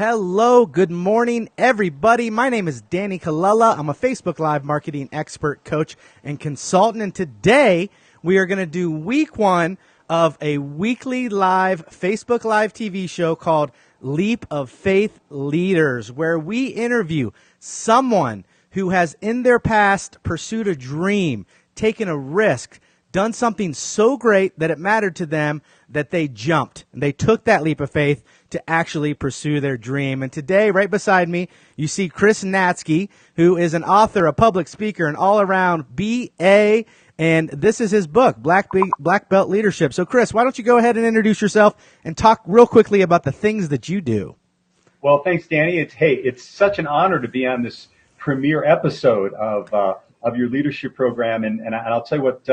Hello, good morning, everybody. My name is Danny Colella. I'm a Facebook Live marketing expert, coach, and consultant. And today we are going to do week one of a weekly live Facebook Live TV show called Leap of Faith Leaders, where we interview someone who has in their past pursued a dream, taken a risk, done something so great that it mattered to them that they jumped. And they took that leap of faith to actually pursue their dream. And today, right beside me, you see Chris Natsky, who is an author, a public speaker, an all-around BA, and this is his book, Black Belt Leadership. So, Chris, why don't you go ahead and introduce yourself and talk real quickly about the things that you do? Well, thanks, Danny. It's such an honor to be on this premiere episode of your leadership program, and I'll tell you what.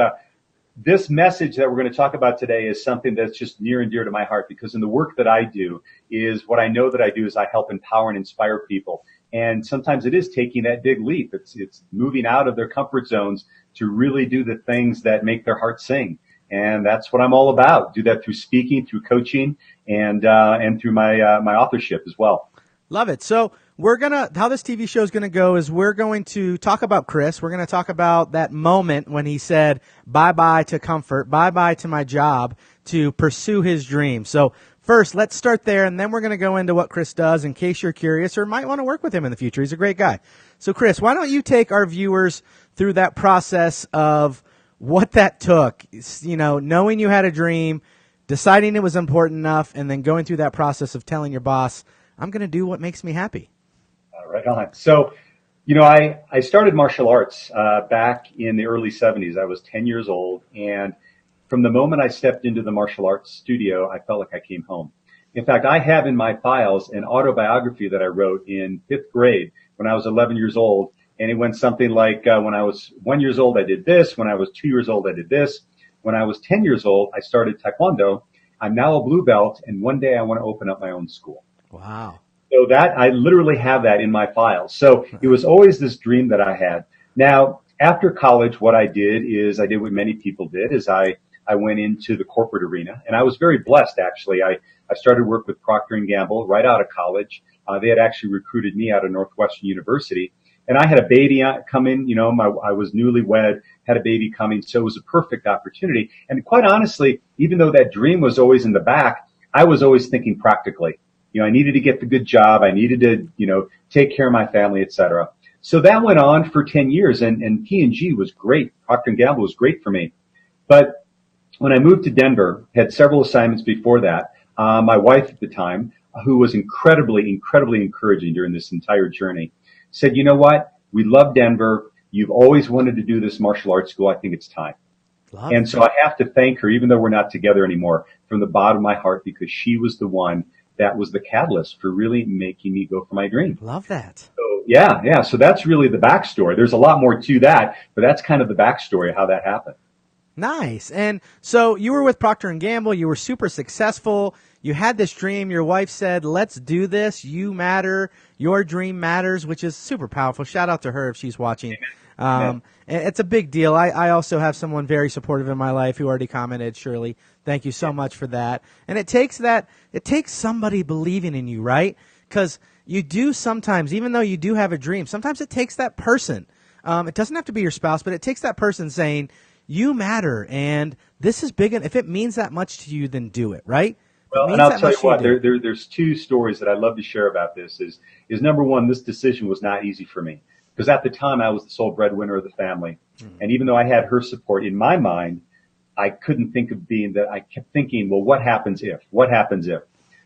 This message that we're going to talk about today is something that's just near and dear to my heart, because in the work that I do is what I know that I do is I help empower and inspire people. And sometimes it is taking that big leap. It's moving out of their comfort zones to really do the things that make their heart sing. And that's what I'm all about. Do that through speaking, through coaching, and through my authorship as well. Love it. So how this TV show is going to go is we're going to talk about Chris. We're going to talk about that moment when he said bye-bye to comfort, bye-bye to my job to pursue his dream. So first, let's start there, and then we're going to go into what Chris does in case you're curious or might want to work with him in the future. He's a great guy. So Chris, why don't you take our viewers through that process of what that took, knowing you had a dream, deciding it was important enough, and then going through that process of telling your boss, I'm going to do what makes me happy. Right on. So, I started martial arts back in the early 70s. I was 10 years old. And from the moment I stepped into the martial arts studio, I felt like I came home. In fact, I have in my files an autobiography that I wrote in fifth grade when I was 11 years old. And it went something like, when I was 1 year old, I did this. When I was 2 years old, I did this. When I was 10 years old, I started Taekwondo. I'm now a blue belt. And one day I want to open up my own school. Wow. So that I literally have that in my files. So it was always this dream that I had. Now, after college, what I did what many people did is I went into the corporate arena, and I was very blessed, actually. I started work with Procter & Gamble right out of college. They had actually recruited me out of Northwestern University, and I had a baby come in. I was newlywed, had a baby coming, so it was a perfect opportunity. And quite honestly, even though that dream was always in the back, I was always thinking practically. I needed to get the good job. I needed to, take care of my family, et cetera. So that went on for 10 years, and P&G was great. Procter & Gamble was great for me. But when I moved to Denver, had several assignments before that, my wife at the time, who was incredibly encouraging during this entire journey, said, you know what? We love Denver. You've always wanted to do this martial arts school. I think it's time. And so I have to thank her, even though we're not together anymore, from the bottom of my heart, because she was the one that was the catalyst for really making me go for my dream. Love that. So yeah. So that's really the backstory. There's a lot more to that, but that's kind of the backstory of how that happened. Nice. And so you were with Procter & Gamble. You were super successful. You had this dream. Your wife said, let's do this. You matter. Your dream matters, which is super powerful. Shout out to her if she's watching. It's a big deal. I also have someone very supportive in my life who already commented, Shirley. Thank you so much for that. And it takes somebody believing in you, right? Because you do sometimes, even though you do have a dream, sometimes it takes that person. It doesn't have to be your spouse, but it takes that person saying, you matter, and this is big. And if it means that much to you, then do it, right? Well, and I'll tell you what, there's two stories that I'd love to share about this. Is number one, this decision was not easy for me. Because at the time, I was the sole breadwinner of the family. And even though I had her support in my mind, I couldn't think of being that. I kept thinking, well, what happens if? What happens if?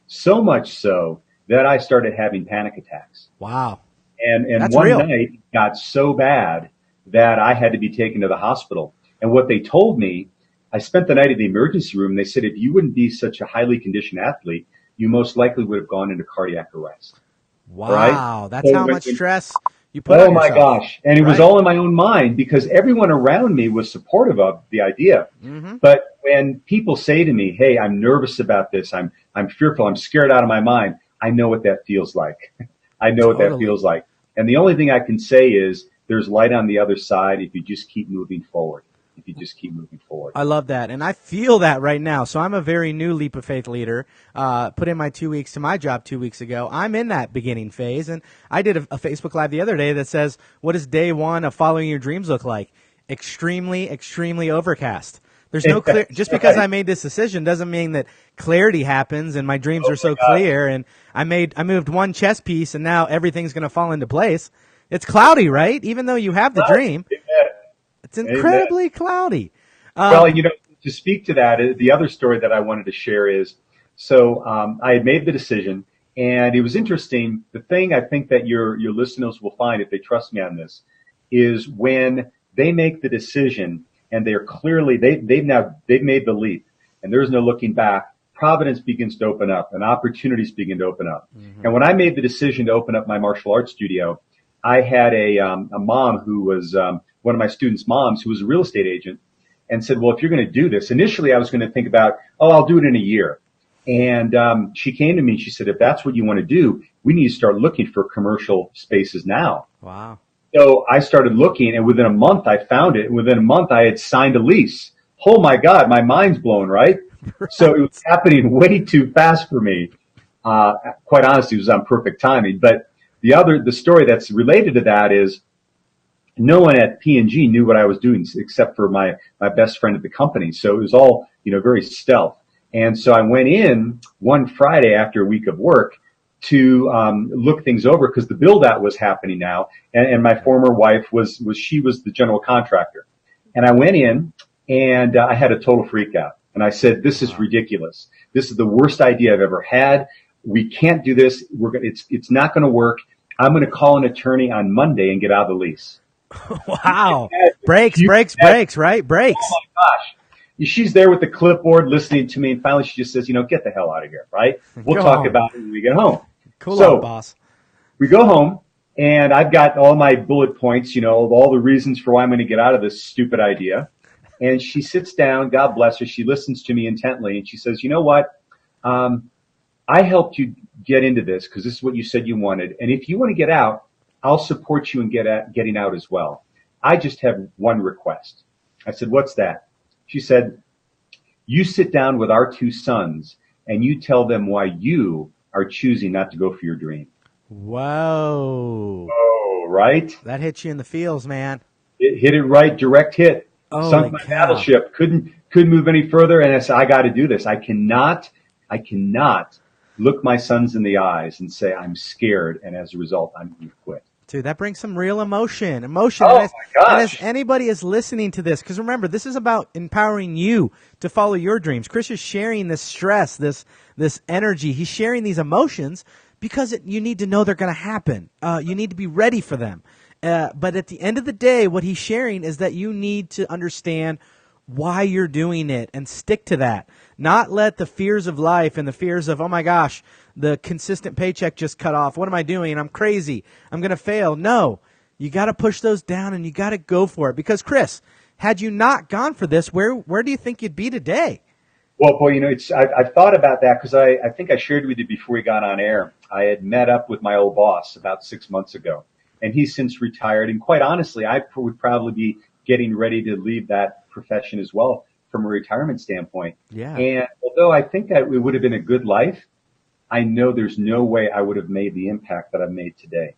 So much so that I started having panic attacks. Wow. And That's one real. night it got so bad that I had to be taken to the hospital. And what they told me, I spent the night at the emergency room. And they said, if you wouldn't be such a highly conditioned athlete, you most likely would have gone into cardiac arrest. Wow. Right? That's So how when- much stress you put on my yourself. gosh. And it was all in my own mind because everyone around me was supportive of the idea. Mm-hmm. But when people say to me, hey, I'm nervous about this. I'm fearful. I'm scared out of my mind. I know what that feels like. I know what that feels like. And the only thing I can say is there's light on the other side if you just keep moving forward. if you just keep moving forward. I love that. And I feel that right now. So I'm a very new Leap of Faith leader. Put in my 2 weeks to my job 2 weeks ago. I'm in that beginning phase. And I did a Facebook Live the other day that says, what does day one of following your dreams look like? Extremely, extremely overcast. There's no clear, just because I made this decision doesn't mean that clarity happens and my dreams are so clear. And I moved one chess piece and now everything's going to fall into place. It's cloudy, right? Even though you have the dream, it's incredibly cloudy. Well, to speak to that, the other story that I wanted to share is, so I had made the decision, and it was interesting. The thing I think that your listeners will find if they trust me on this is when they make the decision and they're clearly they've made the leap, and there's no looking back. Providence begins to open up, and opportunities begin to open up. Mm-hmm. And when I made the decision to open up my martial arts studio, I had a mom who was one of my students' moms who was a real estate agent, and said, well, if you're going to do this, initially I was going to think about, I'll do it in a year. And she came to me and she said, if that's what you want to do, we need to start looking for commercial spaces now. Wow. So I started looking, and within a month I found it. And within a month I had signed a lease. Oh my God, my mind's blown, right? So it was happening way too fast for me. Quite honestly, it was on perfect timing. But the story that's related to that is, no one at P&G knew what I was doing except for my best friend at the company. So it was all, very stealth. And so I went in one Friday after a week of work to look things over because the build out was happening now. And my former wife she was the general contractor. And I went in and I had a total freak out. And I said, this is ridiculous. This is the worst idea I've ever had. We can't do this. It's not going to work. I'm going to call an attorney on Monday and get out of the lease. Wow. Breaks, right? Breaks. Oh my gosh. She's there with the clipboard listening to me, and finally she just says, get the hell out of here, right? We'll talk about it when we get home. Cool out, boss. We go home, and I've got all my bullet points, of all the reasons for why I'm going to get out of this stupid idea. And she sits down, God bless her, she listens to me intently, and she says, you know what? I helped you get into this because this is what you said you wanted. And if you want to get out, I'll support you in getting out as well. I just have one request. I said, what's that? She said, you sit down with our two sons and you tell them why you are choosing not to go for your dream. Whoa. Oh, right? That hit you in the feels, man. It hit it right, direct hit. Sunk my battleship. Couldn't move any further. And I said, I got to do this. I cannot look my sons in the eyes and say, I'm scared. And as a result, I'm going to quit. Dude, that brings some real emotion. Oh, and my gosh. And as anybody is listening to this, because remember, this is about empowering you to follow your dreams. Chris is sharing this stress, this energy. He's sharing these emotions because you need to know they're going to happen. You need to be ready for them. But at the end of the day, what he's sharing is that you need to understand why you're doing it and stick to that. Not let the fears of life and the fears of, oh my gosh, the consistent paycheck just cut off. What am I doing? I'm crazy. I'm going to fail. No, you got to push those down and you got to go for it. Because Chris, had you not gone for this, where do you think you'd be today? Well, boy, I've thought about that because I think I shared with you before we got on air. I had met up with my old boss about 6 months ago, and he's since retired. And quite honestly, I would probably be getting ready to leave that profession as well from a retirement standpoint. Yeah. And although I think that it would have been a good life, I know there's no way I would have made the impact that I've made today.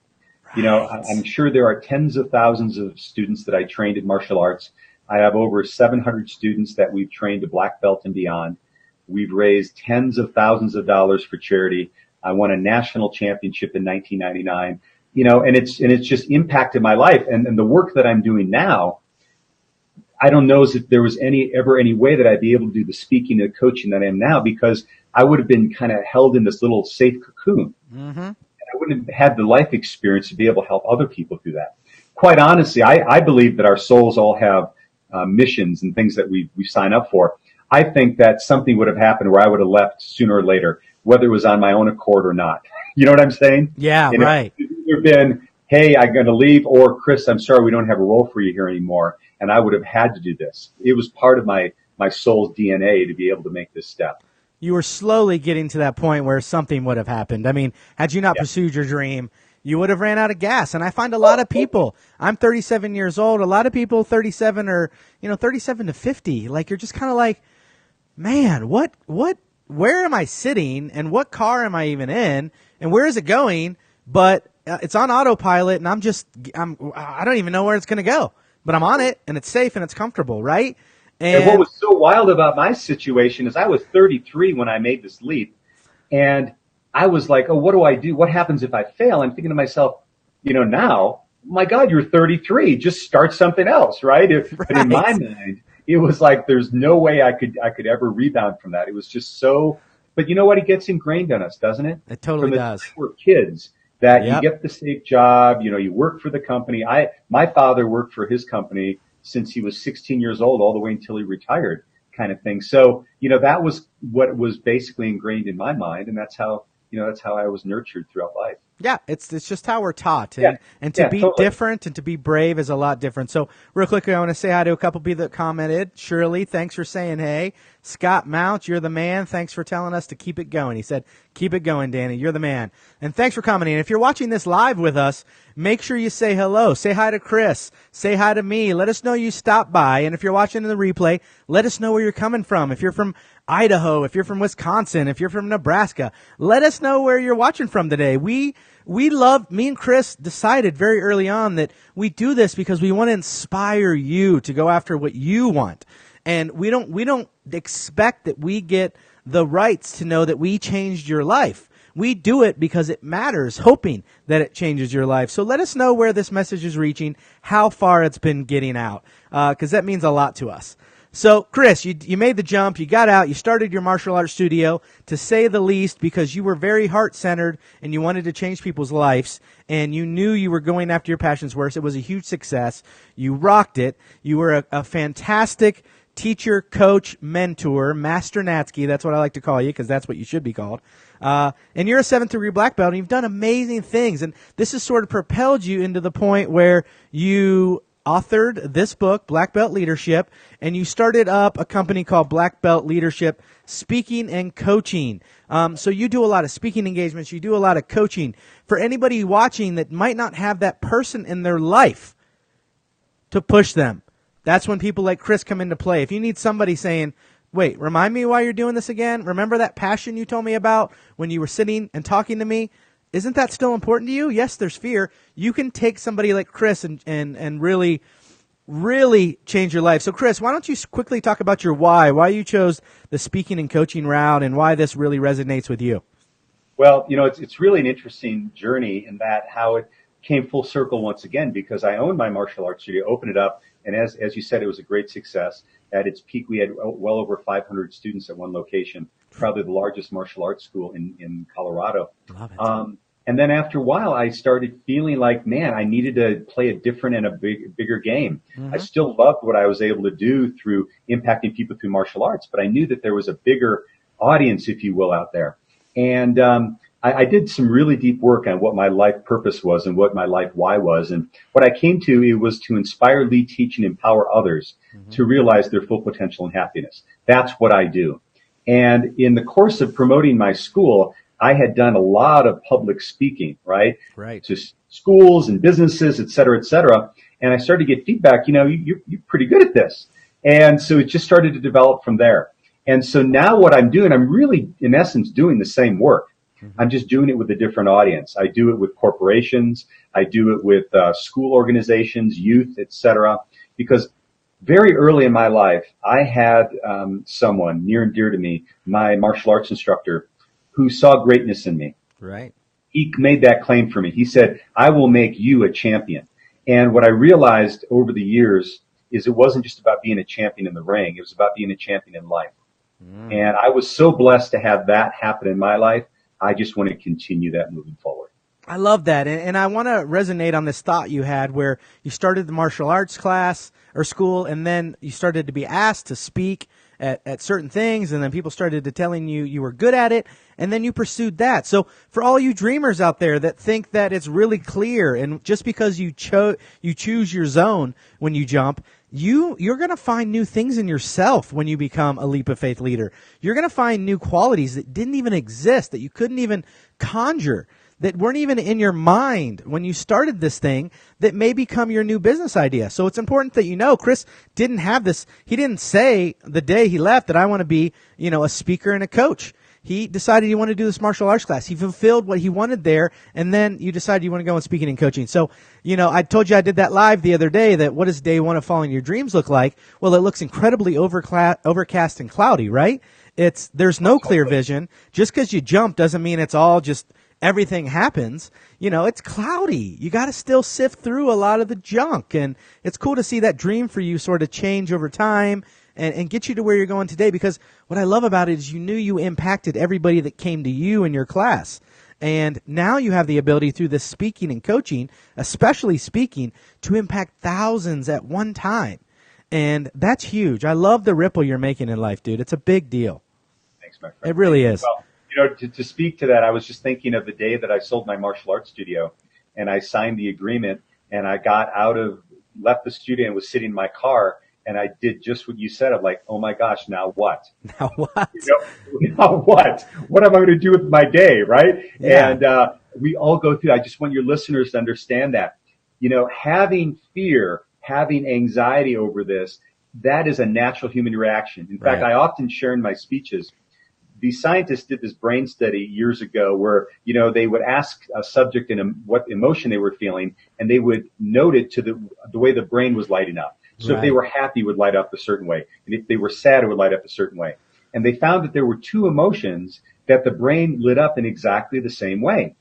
Right. I'm sure there are tens of thousands of students that I trained in martial arts. I have over 700 students that we've trained to black belt and beyond. We've raised tens of thousands of dollars for charity. I won a national championship in 1999. And it's just impacted my life. And the work that I'm doing now, I don't know if there was ever any way that I'd be able to do the speaking and the coaching that I am now, because I would have been kind of held in this little safe cocoon. Mm-hmm. And I wouldn't have had the life experience to be able to help other people do that. Quite honestly, I believe that our souls all have missions and things that we sign up for. I think that something would have happened where I would have left sooner or later, whether it was on my own accord or not. You know what I'm saying? Yeah, right. It would have been, hey, I'm going to leave, or Chris, I'm sorry, we don't have a role for you here anymore. And I would have had to do this. It was part of my soul's DNA to be able to make this step. You were slowly getting to that point where something would have happened. I mean, had you not pursued your dream, you would have ran out of gas. And I find a lot of people, I'm 37 years old, a lot of people 37 or, 37 to 50, like you're just kind of like, man, where am I sitting and what car am I even in and where is it going? But it's on autopilot and I don't even know where it's going to go, but I'm on it and it's safe and it's comfortable, right? And what was so wild about my situation is I was 33 when I made this leap, and I was like, oh, what do I do? What happens if I fail? I'm thinking to myself, now, my God, you're 33. Just start something else, right? But in my mind, it was like there's no way I could ever rebound from that. It was just so. But you know what? It gets ingrained in us, doesn't it? It totally does. We're kids. That you get the safe job, you work for the company. My father worked for his company since he was 16 years old, all the way until he retired, kind of thing. So, that was what was basically ingrained in my mind, and that's how I was nurtured throughout life. Yeah, it's just how we're taught, and to be totally different and to be brave is a lot different. So real quickly, I want to say hi to a couple people that commented. Shirley, thanks for saying hey. Scott Mount, you're the man. Thanks for telling us to keep it going. He said, keep it going, Danny. You're the man. And thanks for commenting. If you're watching this live with us, make sure you say hello. Say hi to Chris. Say hi to me. Let us know you stopped by. And if you're watching in the replay, let us know where you're coming from. If you're from Idaho, if you're from Wisconsin, if you're from Nebraska, let us know where you're watching from today. Me and Chris decided very early on that we do this because we want to inspire you to go after what you want. And we don't expect that we get the rights to know that we changed your life. We do it because it matters, hoping that it changes your life. So let us know where this message is reaching, how far it's been getting out, because that means a lot to us. So, Chris, you made the jump, you got out, you started your martial arts studio, to say the least, because you were very heart-centered and you wanted to change people's lives, and you knew you were going after your passions were. It was a huge success. You rocked it. You were a fantastic teacher, coach, mentor, Master Natsky. That's what I like to call you, because that's what you should be called. And you're a 7th degree black belt, and you've done amazing things. And this has sort of propelled you into the point where you authored this book, Black Belt Leadership, and you started up a company called Black Belt Leadership Speaking and Coaching. So you do a lot of speaking engagements. You do a lot of coaching. For anybody watching that might not have that person in their life to push them, that's when people like Chris come into play. If you need somebody saying, wait, remind me why you're doing this again. Remember that passion you told me about when you were sitting and talking to me? Isn't that still important to you? Yes, there's fear. You can take somebody like Chris and really, really change your life. So, Chris, why don't you quickly talk about your why you chose the speaking and coaching route, and why this really resonates with you? Well, it's really an interesting journey in that how it came full circle once again, because I owned my martial arts studio, opened it up, and as you said, it was a great success. At its peak, we had well over 500 students at one location, probably the largest martial arts school in Colorado. Love it. And then after a while, I started feeling like, man, I needed to play a different and a bigger game. Mm-hmm. I still loved what I was able to do through impacting people through martial arts, but I knew that there was a bigger audience, if you will, out there. And I did some really deep work on what my life purpose was and what my life why was. And what I came to, it was to inspire, lead, teach, and empower others to realize their full potential and happiness. That's what I do. And in the course of promoting my school, I had done a lot of public speaking, right? To schools and businesses, et cetera, et cetera. And I started to get feedback, you're pretty good at this. And so it just started to develop from there. And so now what I'm doing, I'm really, in essence, doing the same work. Mm-hmm. I'm just doing it with a different audience. I do it with corporations. I do it with school organizations, youth, et cetera. Because very early in my life, I had someone near and dear to me, my martial arts instructor, who saw greatness in me. Right. He made that claim for me. He said, I will make you a champion. And what I realized over the years is it wasn't just about being a champion in the ring. It was about being a champion in life. And I was so blessed to have that happen in my life. I just want to continue that moving forward. I love that. And I want to resonate on this thought you had where you started the martial arts class or school, and then you started to be asked to speak at certain things, and then people started to telling you you were good at it, and then you pursued that. So for all you dreamers out there that think that it's really clear, and just because you choose your zone when you jump, you're going to find new things in yourself when you become a leap of faith leader. You're going to find new qualities that didn't even exist, that you couldn't even conjure. that weren't even in your mind when you started this thing that may become your new business idea. So it's important that you know Chris didn't have this. He didn't say the day he left that I want to be, a speaker and a coach. He decided he wanted to do this martial arts class. He fulfilled what he wanted there, and then you decided you want to go on speaking and coaching. So, I told you I did that live the other day, that what does day one of following your dreams look like? Well, it looks incredibly overcast and cloudy, right? There's no clear vision. Just because you jump doesn't mean it's all just everything happens. It's cloudy. You got to still sift through a lot of the junk, and it's cool to see that dream for you sort of change over time and get you to where you're going today, because what I love about it is you knew you impacted everybody that came to you in your class. And now you have the ability through this speaking and coaching, especially speaking, to impact thousands at one time. And that's huge. I love the ripple you're making in life, dude. It's a big deal. Thanks, my friend. It really is. Well, to speak to that, I was just thinking of the day that I sold my martial arts studio, and I signed the agreement, and I left the studio and was sitting in my car. And I did just what you said. I'm like, oh my gosh, now what? Now what? Now what? What am I going to do with my day, right? Yeah. And we all go through. I just want your listeners to understand that. Having fear, having anxiety over this, that is a natural human reaction. In fact, I often share in my speeches, these scientists did this brain study years ago where, they would ask a subject what emotion they were feeling, and they would note it to the way the brain was lighting up. So if they were happy, it would light up a certain way. And if they were sad, it would light up a certain way. And they found that there were two emotions that the brain lit up in exactly the same way.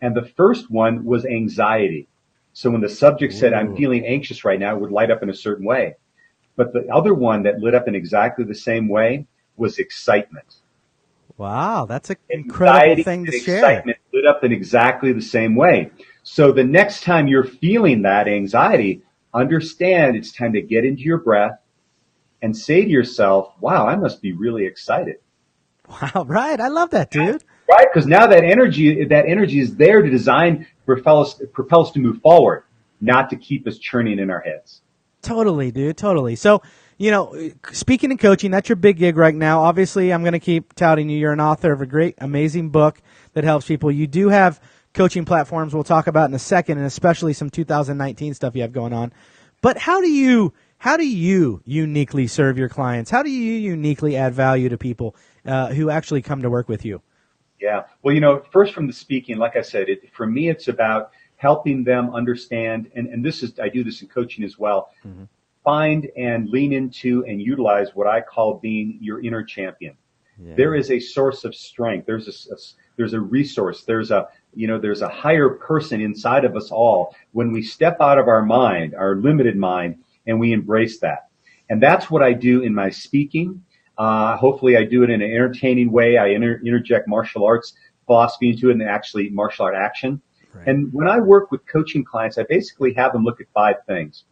And the first one was anxiety. So when the subject said, I'm feeling anxious right now, it would light up in a certain way. But the other one that lit up in exactly the same way was excitement. Wow, that's an incredible thing to share. Excitement lit up in exactly the same way. So the next time you're feeling that anxiety, understand it's time to get into your breath and say to yourself, wow, I must be really excited. Wow, right. I love that, dude. Right? Because now that energy is there to propel us to move forward, not to keep us churning in our heads. Totally, dude. Totally. So, speaking and coaching, that's your big gig right now. Obviously, I'm going to keep touting you. You're an author of a great, amazing book that helps people. You do have coaching platforms we'll talk about in a second, and especially some 2019 stuff you have going on. But how do you uniquely serve your clients? How do you uniquely add value to people who actually come to work with you? Yeah. Well, first from the speaking, like I said, for me, it's about helping them understand, and I do this in coaching as well, find and lean into and utilize what I call being your inner champion. Yeah. There is a source of strength. There's a resource. There's a higher person inside of us all when we step out of our mind, our limited mind, and we embrace that. And that's what I do in my speaking. Hopefully I do it in an entertaining way. I interject martial arts philosophy into it and actually martial art action. Right. And when I work with coaching clients, I basically have them look at 5 things.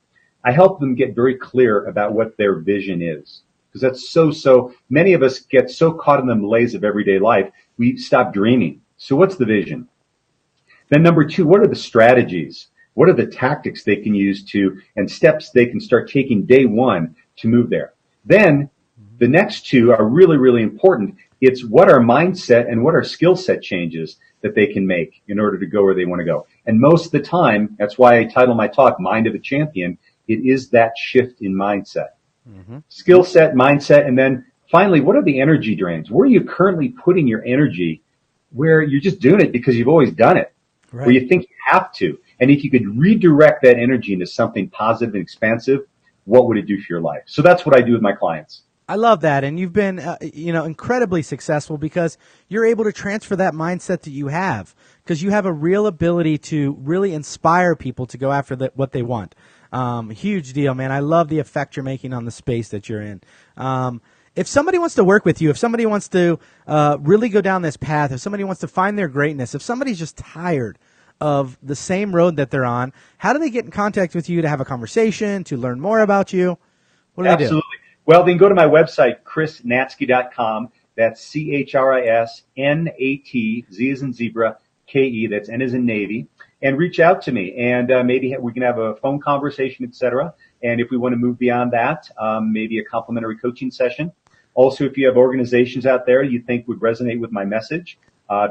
I help them get very clear about what their vision is. Because that's so many of us get so caught in the malaise of everyday life, we stop dreaming. So what's the vision? Then number 2, what are the strategies? What are the tactics they can use and steps they can start taking day one to move there? Then the next 2 are really, really important. It's what our mindset and what our skill set changes that they can make in order to go where they want to go. And most of the time, that's why I title my talk, Mind of a Champion. It is that shift in mindset. Skill set, mindset, and then finally, what are the energy drains? Where are you currently putting your energy where you're just doing it because you've always done it, where you think you have to? And if you could redirect that energy into something positive and expansive, what would it do for your life? So that's what I do with my clients. I love that. And you've been, incredibly successful because you're able to transfer that mindset that you have, because you have a real ability to really inspire people to go after what they want. Huge deal, man. I love the effect you're making on the space that you're in. If somebody wants to work with you, if somebody wants to really go down this path, if somebody wants to find their greatness, if somebody's just tired of the same road that they're on, how do they get in contact with you to have a conversation, to learn more about you? What do they do? Absolutely. Well, they can go to my website, chrisnatsky.com. That's CHRISNAT, Z as in zebra, KE, that's N as in Navy, and reach out to me. And maybe we can have a phone conversation, etc. And if we want to move beyond that, maybe a complimentary coaching session. Also, if you have organizations out there you think would resonate with my message,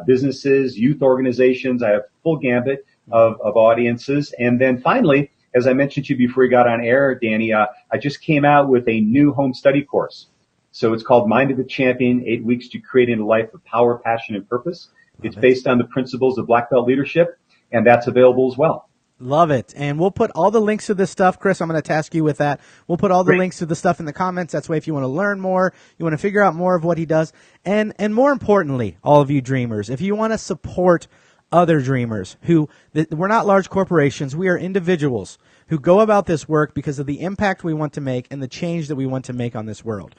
businesses, youth organizations. I have full gambit of audiences. And then finally, as I mentioned to you before we got on air, Danny, I just came out with a new home study course. So it's called Mind of a Champion, 8 Weeks to Creating a Life of Power, Passion, and Purpose. It's based on the principles of black belt leadership, and that's available as well. Love it. And we'll put all the links to this stuff. Chris, I'm going to task you with that. We'll put all the links to the stuff in the comments. That's way if you want to learn more, you want to figure out more of what he does. And more importantly, all of you dreamers, if you want to support other dreamers we're not large corporations. We are individuals who go about this work because of the impact we want to make and the change that we want to make on this world.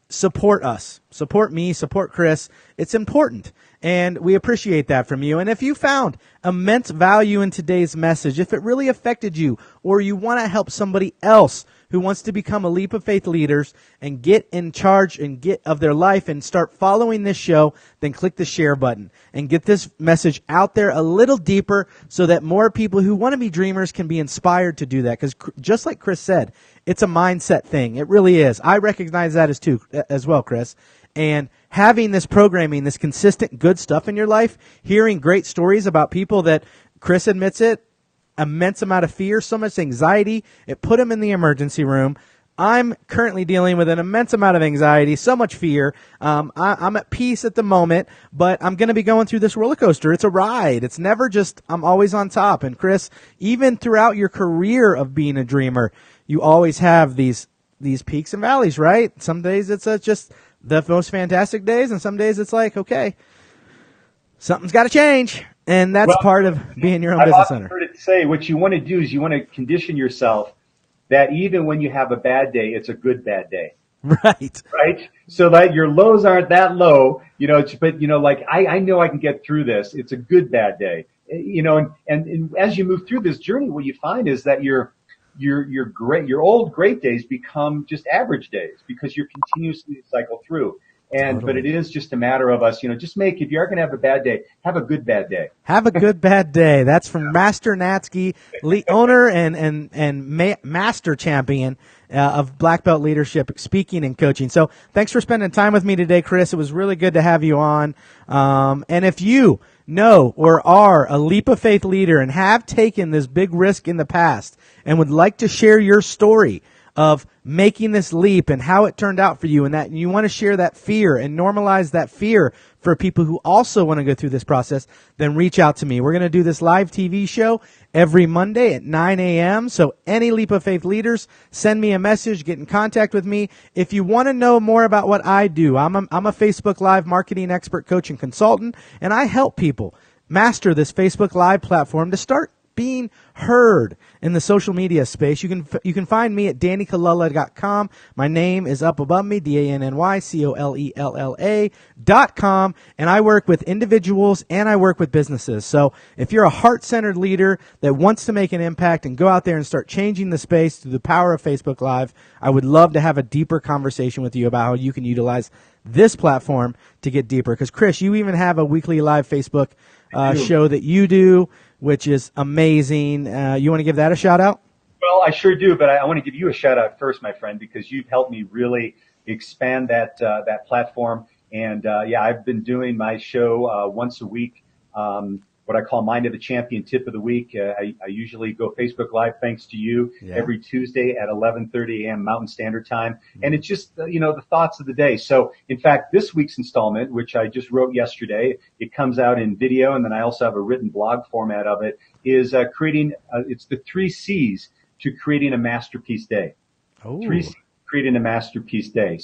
Support us, support me, support Chris. It's important. And we appreciate that from you. And if you found immense value in today's message, if it really affected you, or you want to help somebody else who wants to become a leap of faith leaders and get in charge and get of their life and start following this show, then click the share button and get this message out there a little deeper so that more people who want to be dreamers can be inspired to do that. Because just like Chris said, it's a mindset thing. It really is. I recognize that as well, Chris. And having this programming, this consistent good stuff in your life, hearing great stories about people that, Chris admits it, immense amount of fear, so much anxiety, it put him in the emergency room. I'm currently dealing with an immense amount of anxiety, so much fear. I'm at peace at the moment, but I'm going to be going through this roller coaster. It's a ride. It's never just I'm always on top. And Chris, even throughout your career of being a dreamer, you always have these peaks and valleys, right? Some days it's just the most fantastic days, and some days it's like, okay, something's got to change, and that's part of being your own business owner. I've heard it say what you want to do is you want to condition yourself that even when you have a bad day, it's a good bad day. Right. Right. So that your lows aren't that low, but like I know I can get through this. It's a good bad day, and as you move through this journey, what you find is that your old great days become just average days because you're continuously cycle through. But it is just a matter of us, if you are going to have a bad day, have a good bad day. Have a good bad day. That's from Master Natsky, owner and master champion of Black Belt Leadership, speaking and coaching. So thanks for spending time with me today, Chris. It was really good to have you on. And if you know or are a leap of faith leader and have taken this big risk in the past and would like to share your story of making this leap and how it turned out for you, and that you want to share that fear and normalize that fear for people who also want to go through this process, then reach out to me. We're going to do this live TV show every Monday at 9 a.m. So any Leap of Faith leaders, send me a message, get in contact with me. If you want to know more about what I do, I'm a Facebook Live marketing expert, coach, and consultant, and I help people master this Facebook Live platform to start being heard in the social media space. You can find me at DannyColella.com. My name is up above me, DannyColella.com, and I work with individuals and I work with businesses. So if you're a heart-centered leader that wants to make an impact and go out there and start changing the space through the power of Facebook Live, I would love to have a deeper conversation with you about how you can utilize this platform to get deeper. Because Chris, you even have a weekly live Facebook show that you do, which is amazing. You want to give that a shout out? Well, I sure do, but I want to give you a shout out first, my friend, because you've helped me really expand that platform. And I've been doing my show once a week, what I call Mind of the Champion Tip of the Week. I usually go Facebook Live, thanks to you, every Tuesday at 11:30 a.m. Mountain Standard Time. And it's just, the thoughts of the day. So, in fact, this week's installment, which I just wrote yesterday, it comes out in video, and then I also have a written blog format of it, is creating, it's the 3 C's to creating a masterpiece day. 3 C's creating a masterpiece day.